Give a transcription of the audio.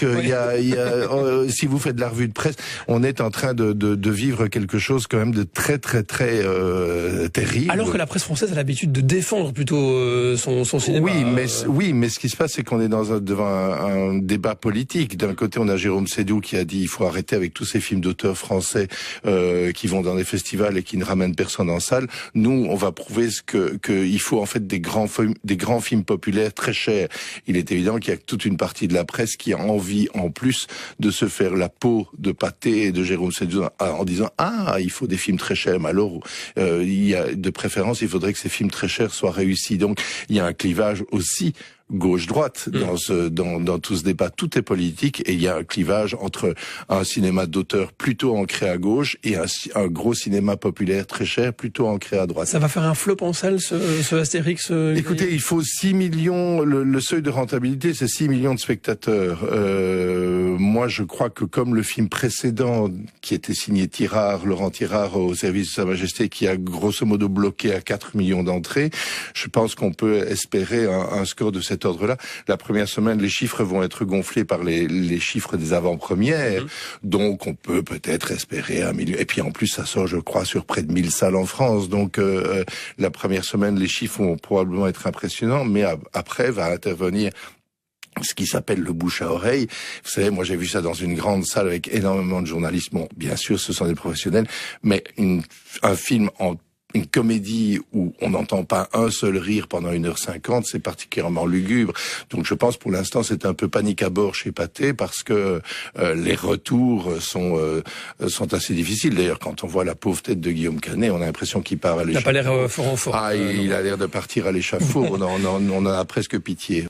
risque. Si vous faites de la revue de presse, on est en train de vivre quelque chose quand même de très terrible. Alors que la presse française a l'habitude de défendre plutôt son cinéma. Oui, mais ce qui se passe, c'est qu'on est devant un débat politique. D'un côté, on a Jérôme Sédou qui a dit il faut arrêter avec tous ces films d'auteurs français qui vont dans des festivals et qui ne ramènent personne en salle. Nous, on va prouver qu'il faut en fait des grands films populaires très chers. Il est évident qu'il y a toute une partie de la presse qui a envie, en plus, de se faire la peau de Pathé et de Jérôme Sédou en disant il faut des films très chers. Mais alors, il y a de préférence, il faudrait que ces films très chers soient réussis. Donc, il y a un clivage aussi gauche-droite dans tout ce débat. Tout est politique et il y a un clivage entre un cinéma d'auteur plutôt ancré à gauche et un gros cinéma populaire très cher plutôt ancré à droite. Ça va faire un flop en salle, ce Astérix Écoutez, il faut 6 millions, le seuil de rentabilité, c'est 6 millions de spectateurs. Moi, je crois que comme le film précédent, qui était signé Laurent Tirard au service de Sa Majesté, qui a grosso modo bloqué à 4 millions d'entrées, je pense qu'on peut espérer un score de cet ordre-là. La première semaine, les chiffres vont être gonflés par les chiffres des avant-premières, donc on peut peut-être espérer 1 million. Et puis en plus, ça sort, je crois, sur près de 1000 salles en France, donc la première semaine, les chiffres vont probablement être impressionnants, mais après va intervenir ce qui s'appelle le bouche à oreille. Vous savez, moi j'ai vu ça dans une grande salle avec énormément de journalistes. Bon, bien sûr, ce sont des professionnels, mais un film une comédie où on n'entend pas un seul rire pendant 1h50, c'est particulièrement lugubre. Donc je pense pour l'instant c'est un peu panique à bord chez Pathé parce que les retours sont assez difficiles. D'ailleurs, quand on voit la pauvre tête de Guillaume Canet, on a l'impression qu'il part à l'échafaud. Il n'a pas l'air fort en forme. Il a l'air de partir à l'échafaud. On en a presque pitié.